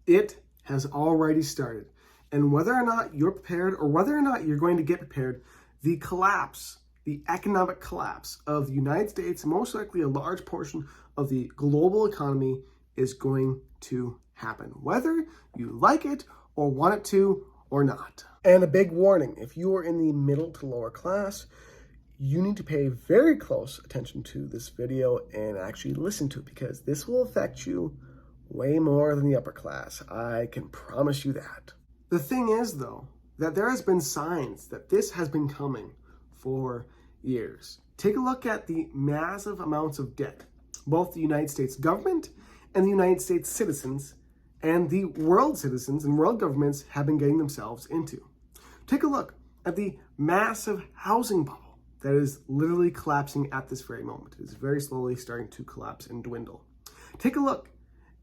It has already started. And whether or not you're prepared or whether or not you're going to get prepared, the collapse, the economic collapse of the United States, most likely a large portion of the global economy, is going to happen, whether you like it or want it to or not. And a big warning, if you are in the middle to lower class, you need to pay very close attention to this video and actually listen to it, because this will affect you way more than the upper class. I can promise you that. The thing is, though, that there has been signs that this has been coming for years. Take a look at the massive amounts of debt both the United States government and the United States citizens and the world citizens and world governments have been getting themselves into. Take a look at the massive housing bubble that is literally collapsing at this very moment. It is very slowly starting to collapse and dwindle. Take a look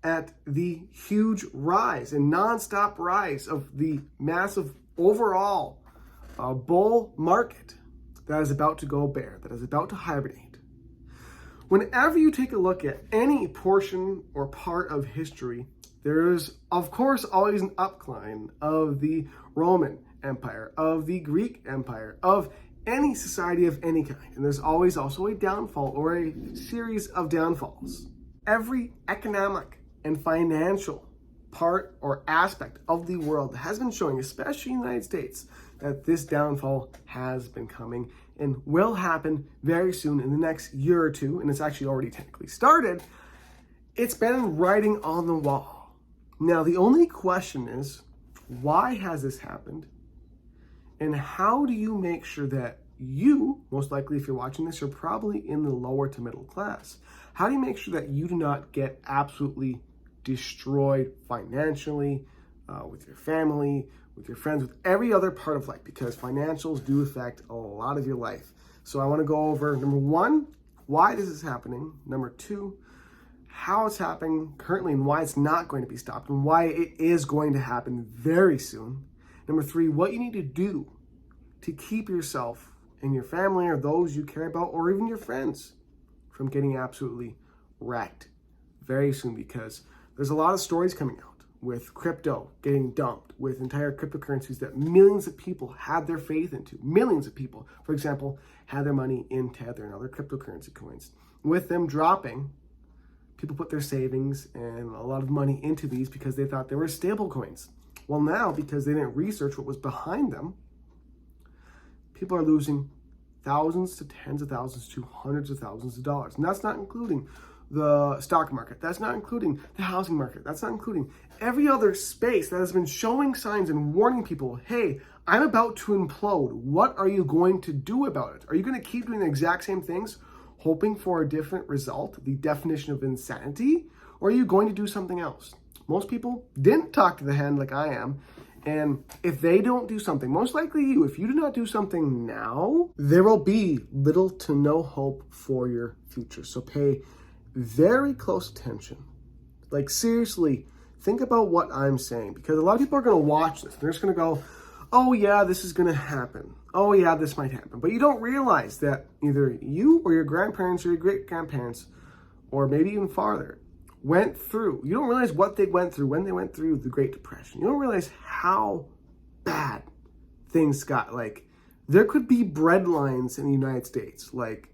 at the huge rise and nonstop rise of the massive overall bull market that is about to go bare, that is about to hibernate. Whenever you take a look at any portion or part of history, there is, of course, always an upcline of the Roman Empire, of the Greek Empire, of any society of any kind. And there's always also a downfall or a series of downfalls. Every economic and financial part or aspect of the world has been showing, especially in the United States, that this downfall has been coming and will happen very soon in the next year or two, and it's actually already technically started. It's been writing on the wall. Now, the only question is, why has this happened? And how do you make sure that you, most likely if you're watching this, you're probably in the lower to middle class. How do you make sure that you do not get absolutely destroyed financially, with your family, with your friends, with every other part of life? Because financials do affect a lot of your life. So I want to go over, number one, why this is happening. Number two, how it's happening currently and why it's not going to be stopped and why it is going to happen very soon. Number three, what you need to do to keep yourself and your family or those you care about or even your friends from getting absolutely wrecked very soon, because there's a lot of stories coming out with crypto getting dumped, with entire cryptocurrencies that millions of people had their faith into. Millions of people, for example, had their money in Tether and other cryptocurrency coins. With them dropping, people put their savings and a lot of money into these because they thought they were stable coins. Well, now, because they didn't research what was behind them, people are losing thousands to tens of thousands to hundreds of thousands of dollars. And that's not including the stock market. That's not including the housing market. That's not including every other space that has been showing signs and warning people, hey, I'm about to implode. What are you going to do about it? Are you going to keep doing the exact same things, hoping for a different result, the definition of insanity? Or are you going to do something else? Most people didn't talk to the hand like I am. And if they don't do something, most likely you, if you do not do something now, there will be little to no hope for your future. So pay very close attention. Like, seriously, think about what I'm saying, because a lot of people are going to watch this. They're just going to go, oh yeah, this is going to happen. Oh yeah, this might happen. But you don't realize that either you or your grandparents or your great-grandparents, or maybe even farther, went through. You don't realize what they went through when they went through the Great Depression. You don't realize how bad things got. Like, there could be bread lines in the United States, like,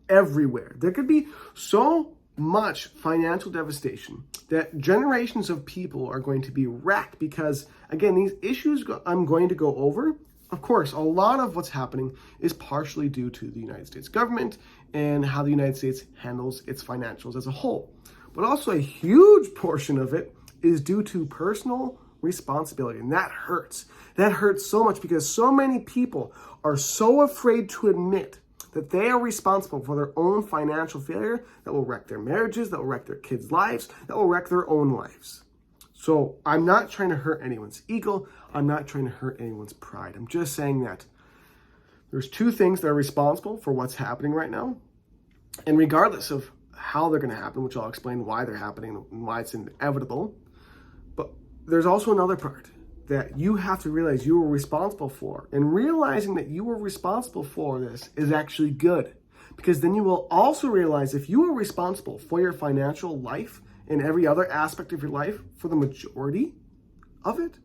everywhere. There could be so much financial devastation that generations of people are going to be wrecked because, again, these issues I'm going to go over, of course, a lot of what's happening is partially due to the United States government and how the United States handles its financials as a whole. But also a huge portion of it is due to personal responsibility. And that hurts. That hurts so much because so many people are so afraid to admit that they are responsible for their own financial failure that will wreck their marriages, that will wreck their kids' lives, that will wreck their own lives. So I'm not trying to hurt anyone's ego. I'm not trying to hurt anyone's pride. I'm just saying that there's two things that are responsible for what's happening right now. And regardless of how they're going to happen, which I'll explain why they're happening and why it's inevitable, but there's also another part that you have to realize you were responsible for. And realizing that you were responsible for this is actually good, because then you will also realize if you are responsible for your financial life in every other aspect of your life for the majority of it,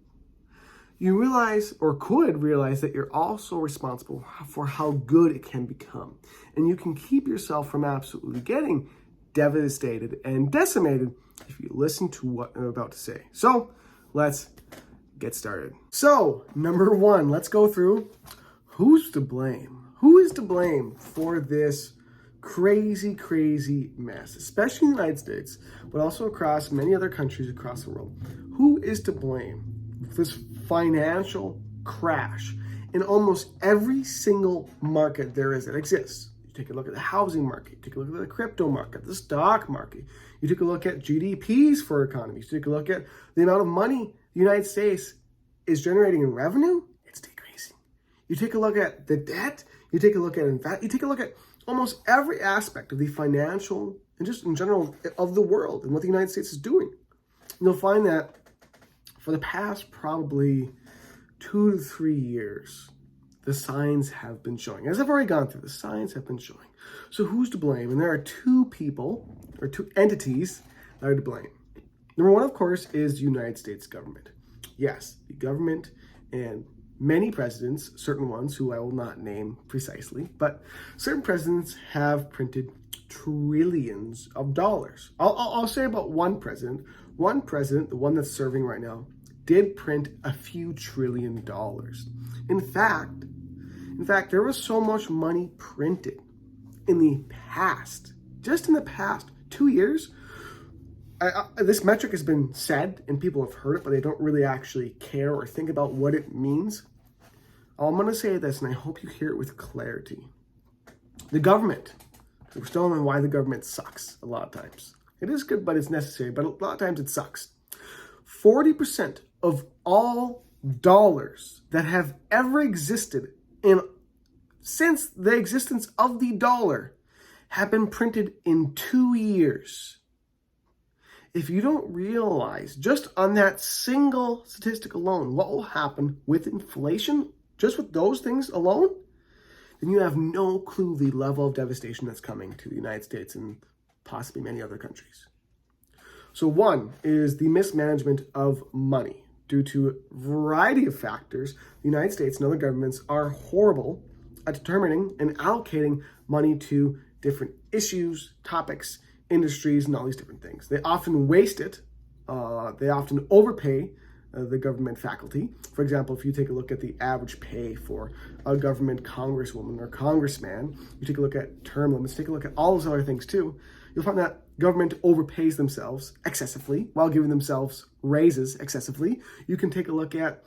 you realize, or could realize, that you're also responsible for how good it can become. And you can keep yourself from absolutely getting devastated and decimated if you listen to what I'm about to say. So let's get started. So number one, let's go through who's to blame. Who is to blame for this crazy mess, especially in the United States, but also across many other countries across the world? Who is to blame for this financial crash in almost every single market there is that exists? You take a look at the housing market, you take a look at the crypto market, the stock market, you take a look at GDPs for economies, you take a look at the amount of money the United States is generating in revenue, it's decreasing. You take a look at the debt, you take a look at you take a look at almost every aspect of the financial and just in general of the world and what the United States is doing. And you'll find that for the past probably 2 to 3 years, the signs have been showing. As I've already gone through, the signs have been showing. So who's to blame? And there are two people, or two entities, that are to blame. Number one, of course, is the United States government. Yes, the government and many presidents, certain ones who I will not name precisely, but certain presidents have printed trillions of dollars. I'll say about one president. One president, the one that's serving right now, did print a few $1 trillion. In fact, there was so much money printed in the past, just in the past 2 years. This metric has been said and people have heard it, but they don't really actually care or think about what it means. I'm going to say this, and I hope you hear it with clarity. The government, we're still on why the government sucks a lot of times. It is good, but it's necessary, but a lot of times it sucks. 40% of all dollars that have ever existed since the existence of the dollar have been printed in 2 years. If you don't realize, just on that single statistic alone, what will happen with inflation, just with those things alone, then you have no clue the level of devastation that's coming to the United States and possibly many other countries. So one is the mismanagement of money. Due to a variety of factors, the United States and other governments are horrible at determining and allocating money to different issues, topics, industries, and all these different things. They often waste it. They often overpay the government faculty. For example, if you take a look at the average pay for a government congresswoman or congressman, you take a look at term limits, take a look at all those other things too, you'll find that government overpays themselves excessively while giving themselves raises excessively. You can take a look at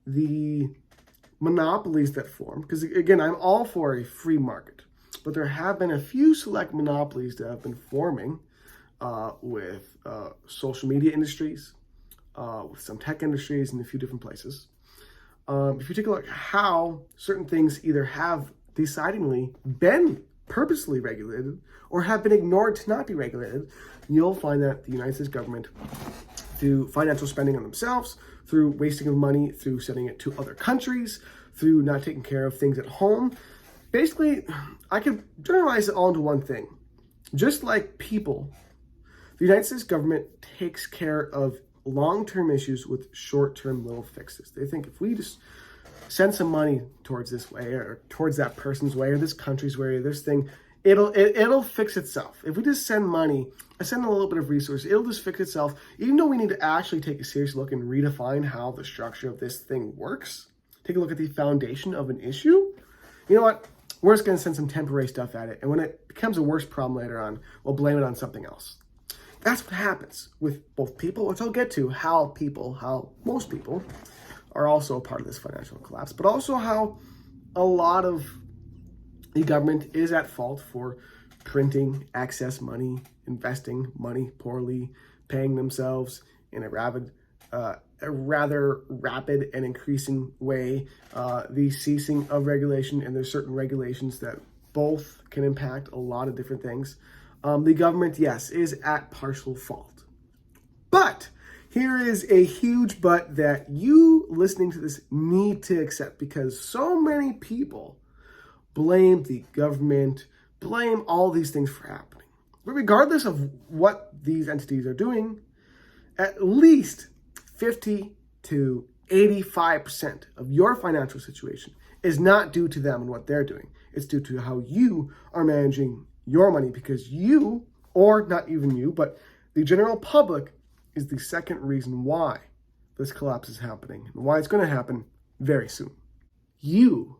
the monopolies that form, because again, I'm all for a free market, but there have been a few select monopolies that have been forming with social media industries, with some tech industries, and a few different places. If you take a look at how certain things either have decidedly been purposely regulated or have been ignored to not be regulated, you'll find that the United States government, through financial spending on themselves, through wasting of money, through sending it to other countries, through not taking care of things at home, basically, I could generalize it all into one thing. Just like people, the United States government takes care of long-term issues with short-term little fixes. They think if we just send some money towards this way or towards that person's way or this country's way or this thing, it'll fix itself. If we just send money, send a little bit of resources, it'll just fix itself, even though we need to actually take a serious look and redefine how the structure of this thing works. Take a look at the foundation of an issue. You know what? We're just going to send some temporary stuff at it. And when it becomes a worse problem later on, we'll blame it on something else. That's what happens with both people, which I'll get to, how most people are also a part of this financial collapse, but also how a lot of the government is at fault for printing excess money, investing money poorly, paying themselves in a rather rapid and increasing way, the ceasing of regulation, and there's certain regulations that both can impact a lot of different things. The government, yes, is at partial fault. But here is a huge but that you listening to this need to accept, because so many people blame the government, blame all these things for happening. But regardless of what these entities are doing, at least 50 to 85% of your financial situation is not due to them and what they're doing. It's due to how you are managing your money, because you, or not even you, but the general public is the second reason why this collapse is happening and why it's going to happen very soon. You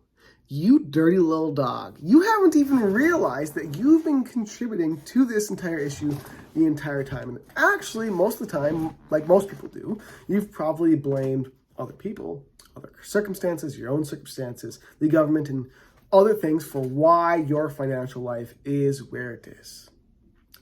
dirty little dog, you haven't even realized that you've been contributing to this entire issue the entire time. And actually, most of the time, like most people do, you've probably blamed other people, other circumstances, your own circumstances, the government, and other things for why your financial life is where it is.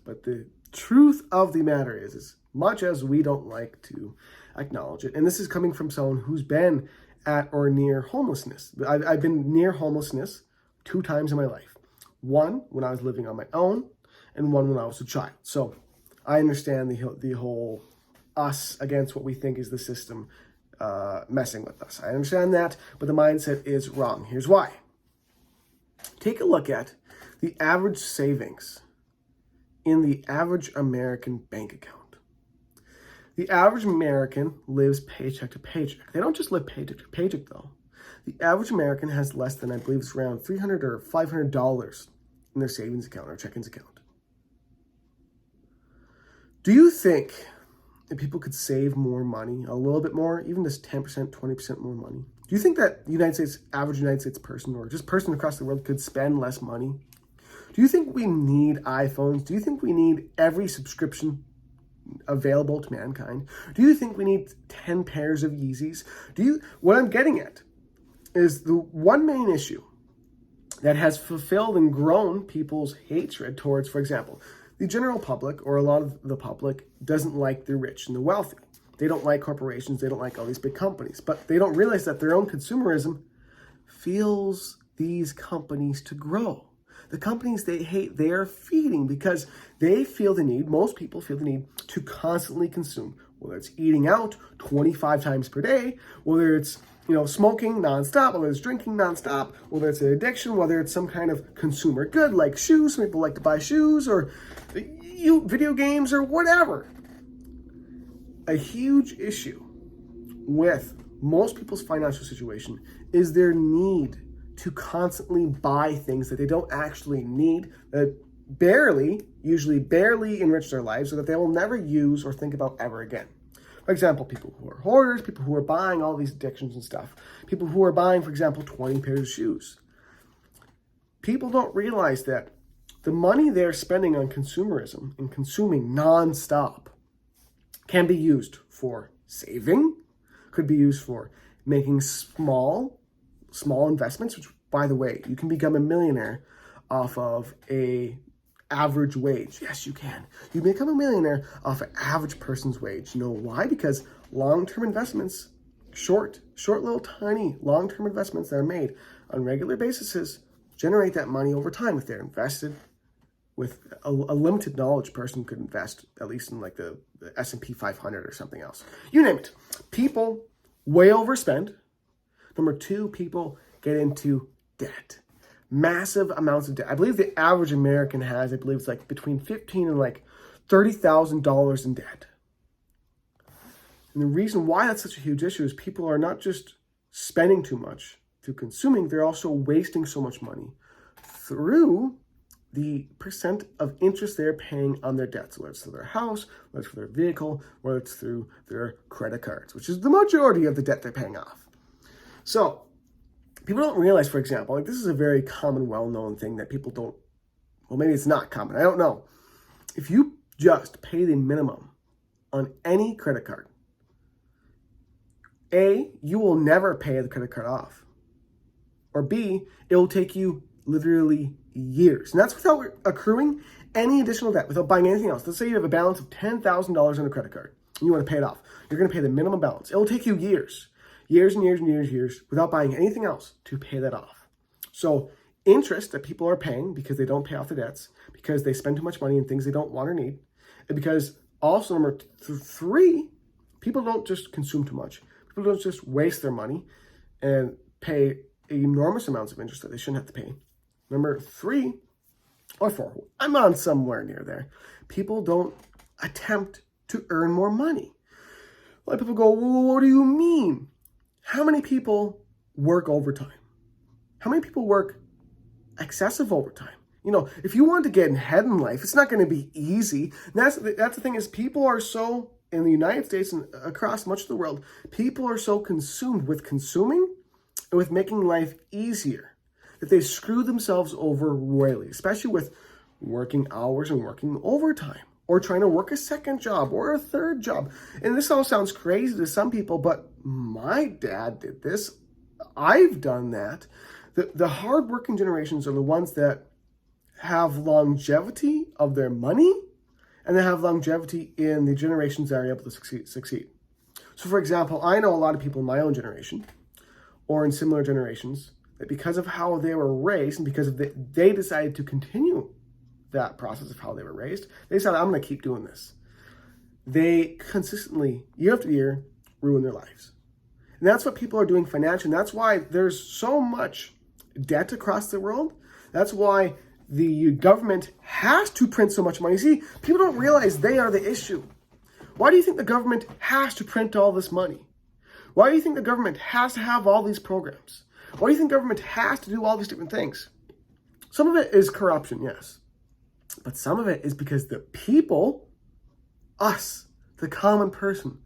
But the truth of the matter is, as much as we don't like to acknowledge it, and this is coming from someone who's been at or near homelessness. I've been near homelessness 2 times in my life. One when I was living on my own, and one when I was a child. So I understand the whole us against what we think is the system messing with us. I understand that, but the mindset is wrong. Here's why. Take a look at the average savings in the average American bank account. The average American lives paycheck to paycheck. They don't just live paycheck to paycheck, though. The average American has less than, I believe it's around $300 or $500 in their savings account or checkings account. Do you think that people could save more money, a little bit more, even just 10%, 20% more money? Do you think that the average United States person, or just person across the world, could spend less money? Do you think we need iPhones? Do you think we need every subscription available to mankind? Do you think we need 10 pairs of Yeezys? What I'm getting at is the one main issue that has fulfilled and grown people's hatred towards, for example, the general public, or a lot of the public, doesn't like the rich and the wealthy. They don't like corporations. They don't like all these big companies. But they don't realize that their own consumerism fuels these companies to grow. The companies they hate, they are feeding, because they feel the need, most people feel the need to constantly consume, whether it's eating out 25 times per day, whether it's smoking nonstop, whether it's drinking nonstop, whether it's an addiction, whether it's some kind of consumer good like shoes. Some people like to buy shoes, or video games, or whatever. A huge issue with most people's financial situation is their need to constantly buy things that they don't actually need, that usually barely enrich their lives, or that they will never use or think about ever again. For example, people who are hoarders, people who are buying all these addictions and stuff, people who are buying, for example, 20 pairs of shoes. People don't realize that the money they're spending on consumerism and consuming nonstop can be used for saving, could be used for making small investments, which, by the way, you can become a millionaire off of a average wage. Yes, you can. You become a millionaire off an average person's wage. You know why? Because long-term investments, short little tiny long-term investments that are made on regular basis generate that money over time. If they're invested with a limited knowledge, person could invest at least in like the S&P 500 or something else. You name it. People way overspend. Number 2, people get into debt. Massive amounts of debt. I believe the average American has, it's like between $15,000 and like $30,000 in debt. And the reason why that's such a huge issue is people are not just spending too much through consuming, they're also wasting so much money through the percent of interest they're paying on their debts, whether it's through their house, whether it's for their vehicle, whether it's through their credit cards, which is the majority of the debt they're paying off. So people don't realize, for example, this is a very common, well-known thing that people don't, well, maybe it's not common, I don't know. If you just pay the minimum on any credit card, A, you will never pay the credit card off. Or B, it will take you literally years. And that's without accruing any additional debt, without buying anything else. Let's say you have a balance of $10,000 on a credit card and you want to pay it off. You're going to pay the minimum balance. It will take you years and years without buying anything else to pay that off. So interest that people are paying because they don't pay off their debts, because they spend too much money on things they don't want or need, and because also number 3, people don't just consume too much. People don't just waste their money and pay enormous amounts of interest that they shouldn't have to pay. Number 3, or 4. I'm on somewhere near there. People don't attempt to earn more money. A lot of people go, well, what do you mean? How many people work overtime? How many people work excessive overtime? If you want to get ahead in life, it's not going to be easy. And that's the thing is people are so, in the United States and across much of the world, people are so consumed with consuming and with making life easier that they screw themselves over royally, especially with working hours and working overtime or trying to work a second job or a third job. And this all sounds crazy to some people, but my dad did this. I've done that. The hardworking generations are the ones that have longevity of their money, and they have longevity in the generations that are able to succeed. So, for example, I know a lot of people in my own generation or in similar generations that because of how they were raised and because they decided to continue that process of how they were raised, they decided, I'm going to keep doing this. They consistently, year after year, ruin their lives. And that's what people are doing financially. And that's why there's so much debt across the world. That's why the government has to print so much money. See, people don't realize they are the issue. Why do you think the government has to print all this money? Why do you think the government has to have all these programs? Why do you think government has to do all these different things? Some of it is corruption, yes. But some of it is because the people, us, the common person,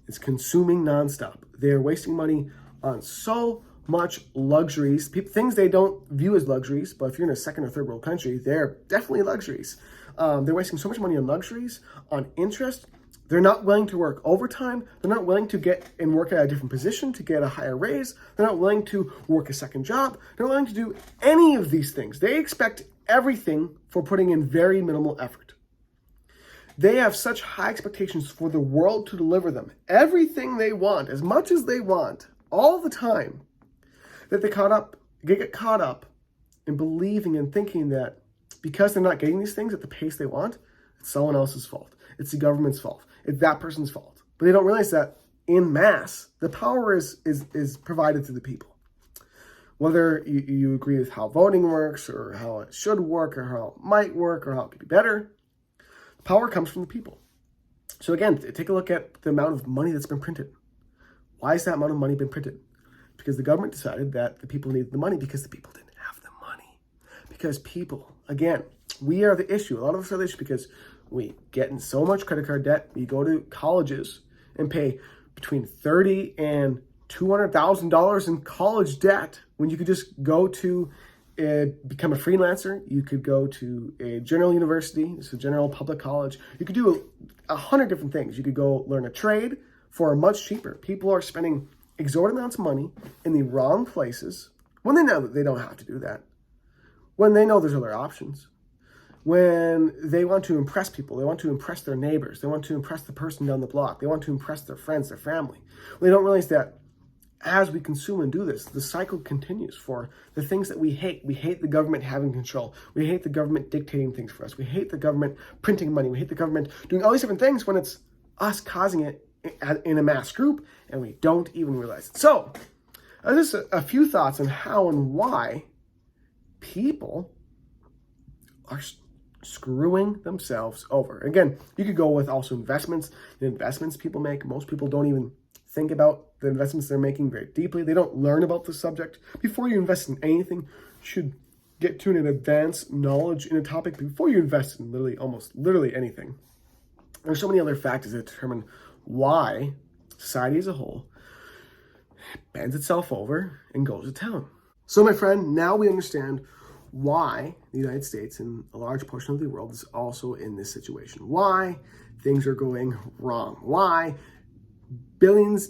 is consuming nonstop. They are wasting money on so much luxuries, things they don't view as luxuries, but if you're in a second or third world country, they're definitely luxuries. They're wasting so much money on luxuries, on interest. They're not willing to work overtime. They're not willing to get and work at a different position to get a higher raise. They're not willing to work a second job. They're not willing to do any of these things. They expect everything for putting in very minimal effort. They have such high expectations for the world to deliver them everything they want, as much as they want, all the time, that they get caught up in believing and thinking that because they're not getting these things at the pace they want, it's someone else's fault. It's the government's fault. It's that person's fault. But they don't realize that in mass, the power is provided to the people. Whether you agree with how voting works or how it should work or how it might work or how it could be better, power comes from the people. So again, take a look at the amount of money that's been printed. Why has that amount of money been printed? Because the government decided that the people needed the money because the people didn't have the money. Because people, again, we are the issue. A lot of us are the issue because we get in so much credit card debt. We go to colleges and pay between $30,000 and $200,000 in college debt when you could just go to become a freelancer. You could go to a general university, so general public college. You could do 100 different things. You could go learn a trade for much cheaper. People are spending exorbitant amounts of money in the wrong places when they know that they don't have to do that, when they know there's other options, when they want to impress people, they want to impress their neighbors, they want to impress the person down the block, they want to impress their friends, their family. They don't realize that as we consume and do this, the cycle continues for the things that we hate. We hate the government having control. We hate the government dictating things for us. We hate the government printing money. We hate the government doing all these different things when it's us causing it in a mass group, and we don't even realize it. So, just a few thoughts on how and why people are screwing themselves over. Again, you could go with also investments. The investments people make, most people don't even think about the investments they're making very deeply. They don't learn about the subject. Before you invest in anything, you should get to an advanced knowledge in a topic before you invest in literally anything. There's so many other factors that determine why society as a whole bends itself over and goes to town. So my friend, now we understand why the United States and a large portion of the world is also in this situation. Why things are going wrong. Why trillions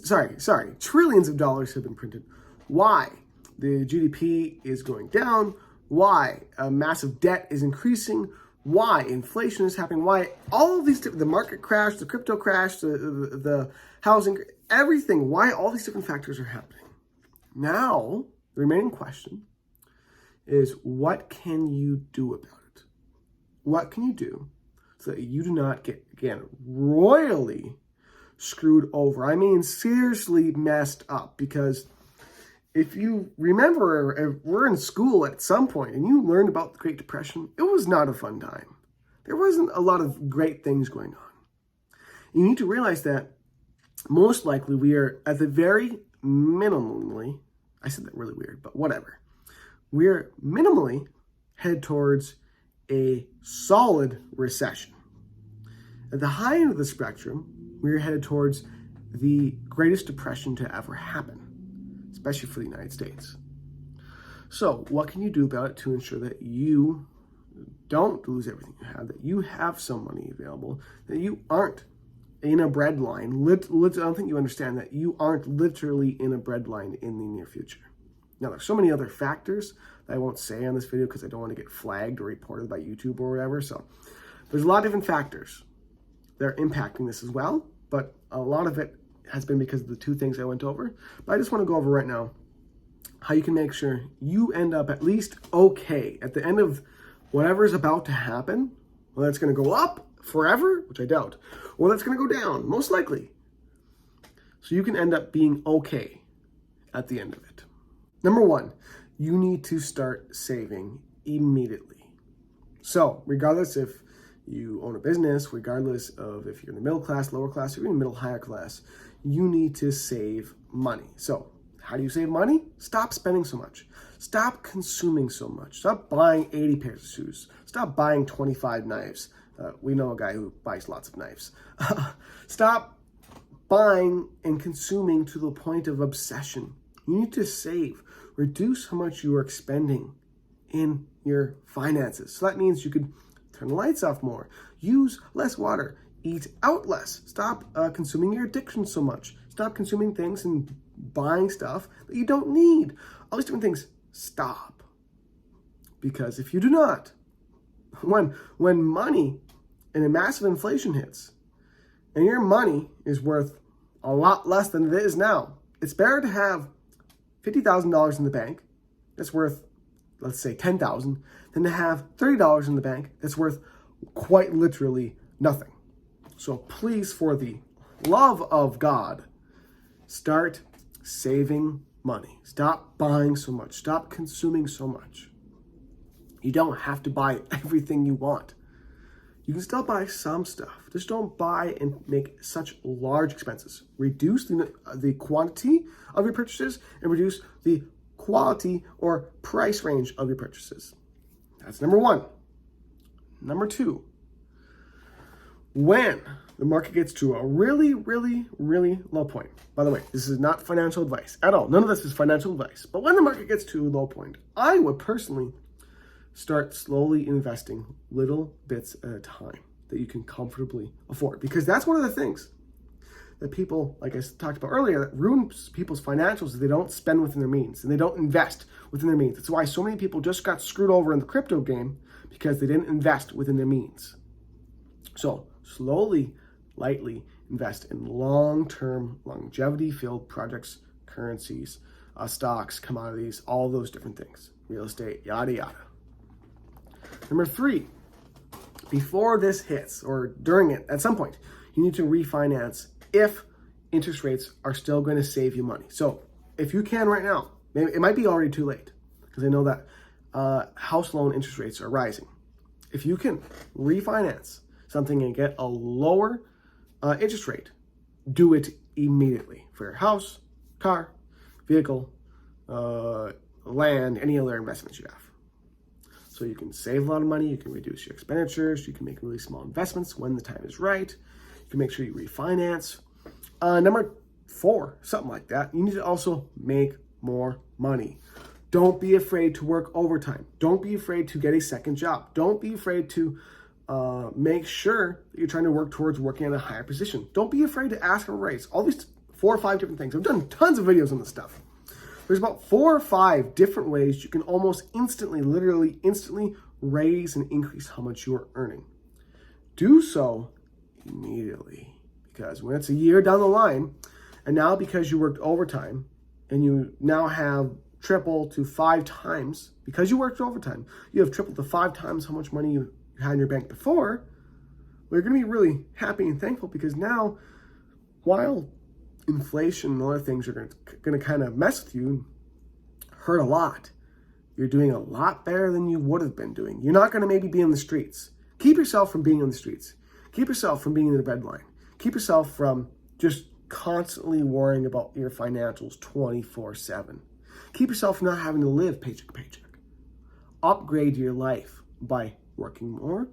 of dollars have been printed. Why the GDP is going down. Why a massive debt is increasing. Why inflation is happening, why all of these, the market crash, the crypto crash, the housing, everything, why all these different factors are happening. Now, the remaining question is, what can you do about it? What can you do so that you do not get, again, royally screwed over? I mean, seriously messed up, because if you remember, we're in school at some point and you learned about the Great Depression, it was not a fun time. There wasn't a lot of great things going on. You need to realize that most likely we are at the very minimally, I said that really weird, but whatever. We're minimally headed towards a solid recession. At the high end of the spectrum, we're headed towards the greatest depression to ever happen, especially for the United States. So what can you do about it to ensure that you don't lose everything you have, that you have some money available, that you aren't in a breadline? I don't think you understand that you aren't literally in a breadline in the near future. Now, there's so many other factors that I won't say on this video because I don't want to get flagged or reported by YouTube or whatever. So there's a lot of different factors that are impacting this as well, but a lot of it has been because of the two things I went over. But I just want to go over right now how you can make sure you end up at least okay at the end of whatever is about to happen. Well, that's going to go up forever, which I doubt, or that's going to go down, most likely. So you can end up being okay at the end of it. Number one, you need to start saving immediately. So regardless if you own a business, regardless of if you're in the middle class, lower class, or even middle higher class, you need to save money. So how do you save money? Stop spending so much. Stop consuming so much. Stop buying 80 pairs of shoes. Stop buying 25 knives. We know a guy who buys lots of knives. Stop buying and consuming to the point of obsession. You need to save. Reduce how much you are expending in your finances. So that means you could turn the lights off more, use less water, eat out less, stop consuming your addiction so much, stop consuming things and buying stuff that you don't need. All these different things, stop. Because if you do not, when money and a massive inflation hits, and your money is worth a lot less than it is now, it's better to have $50,000 in the bank that's worth, let's say, $10,000, than to have $30 in the bank that's worth quite literally nothing. So please, for the love of God, start saving money. Stop buying so much. Stop consuming so much. You don't have to buy everything you want. You can still buy some stuff. Just don't buy and make such large expenses. Reduce the quantity of your purchases and reduce the quality or price range of your purchases. That's number one. Number two, when the market gets to a really, really, really low point. By the way, this is not financial advice at all. None of this is financial advice. But when the market gets to a low point, I would personally start slowly investing little bits at a time that you can comfortably afford. Because that's one of the things that people, like I talked about earlier, that ruins people's financials is they don't spend within their means and they don't invest within their means. That's why so many people just got screwed over in the crypto game because they didn't invest within their means. So slowly, lightly invest in long-term, longevity-filled projects, currencies, stocks, commodities, all those different things, real estate, yada, yada. Number three, before this hits or during it, at some point, you need to refinance if interest rates are still going to save you money. So if you can right now, maybe it might be already too late because I know that house loan interest rates are rising. If you can refinance something and get a lower interest rate, do it immediately for your house, car, vehicle, land, any other investments you have. So you can save a lot of money, you can reduce your expenditures, you can make really small investments when the time is right, you can make sure you refinance. Number four, something like that, you need to also make more money. Don't be afraid to work overtime. Don't be afraid to get a second job. Don't be afraid to make sure that you're trying to work towards working at a higher position. Don't be afraid to ask for a raise. All these 4 or 5 different things. I've done tons of videos on this stuff. There's about 4 or 5 different ways you can almost instantly, literally instantly raise and increase how much you are earning. Do so immediately, because when it's a year down the line, and now because you worked overtime and you now have triple to 5 times, because you worked overtime, you have triple to 5 times how much money you had in your bank before, well, you're going to be really happy and thankful because now, while inflation and other things are going to kind of mess with you, hurt a lot. You're doing a lot better than you would have been doing. You're not going to maybe be in the streets. Keep yourself from being in the streets. Keep yourself from being in the red line. Keep yourself from just constantly worrying about your financials 24/7. Keep yourself from not having to live paycheck to paycheck. Upgrade your life by working more,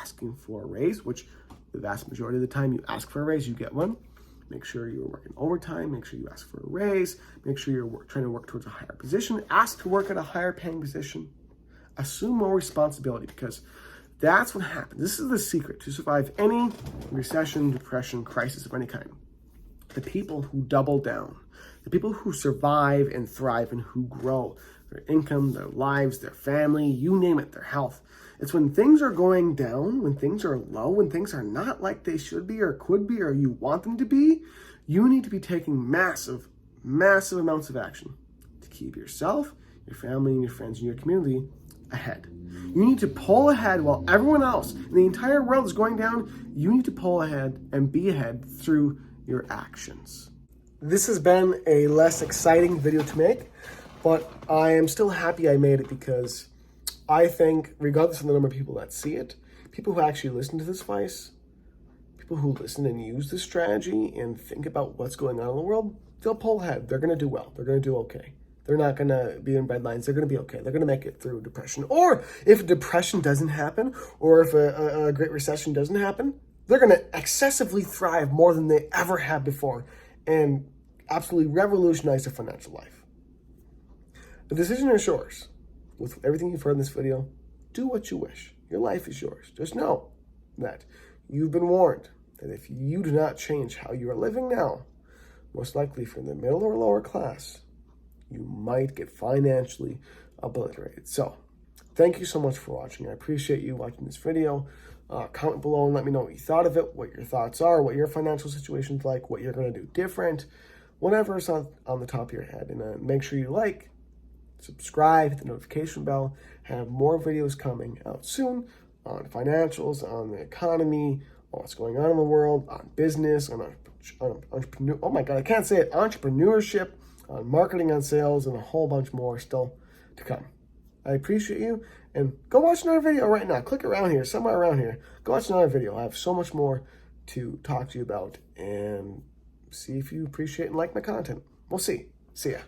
asking for a raise, which the vast majority of the time you ask for a raise, you get one. Make sure you're working overtime. Make sure you ask for a raise. Make sure you're trying to work towards a higher position. Ask to work at a higher paying position. Assume more responsibility, because that's what happens. This is the secret to survive any recession, depression, crisis of any kind. The people who double down, the people who survive and thrive and who grow their income, their lives, their family, you name it, their health. It's when things are going down, when things are low, when things are not like they should be or could be or you want them to be, you need to be taking massive, massive amounts of action to keep yourself, your family, and your friends and your community ahead. You need to pull ahead while everyone else in the entire world is going down. You need to pull ahead and be ahead through your actions. This has been a less exciting video to make, but I am still happy I made it, because I think, regardless of the number of people that see it, people who actually listen to this advice, people who listen and use this strategy and think about what's going on in the world, they'll pull ahead. They're going to do well. They're going to do okay. They're not going to be in red lines. They're going to be okay. They're going to make it through depression. Or if depression doesn't happen, or if a great recession doesn't happen, they're going to excessively thrive more than they ever have before and absolutely revolutionize their financial life. The decision is yours. With everything you've heard in this video, do what you wish. Your life is yours. Just know that you've been warned that if you do not change how you are living now, most likely if you're in the middle or lower class, you might get financially obliterated. So, thank you so much for watching. I appreciate you watching this video. Comment below and let me know what you thought of it, what your thoughts are, what your financial situation's like, what you're going to do different, whatever is on the top of your head. And make sure you like, subscribe, hit the notification bell. Have more videos coming out soon on financials, on the economy, on what's going on in the world, on business, on entrepreneur. Oh my God, I can't say it. Entrepreneurship, on marketing, on sales, and a whole bunch more still to come. I appreciate you, and go watch another video right now. Click around here, somewhere around here. Go watch another video. I have so much more to talk to you about, and see if you appreciate and like my content. We'll see. See ya.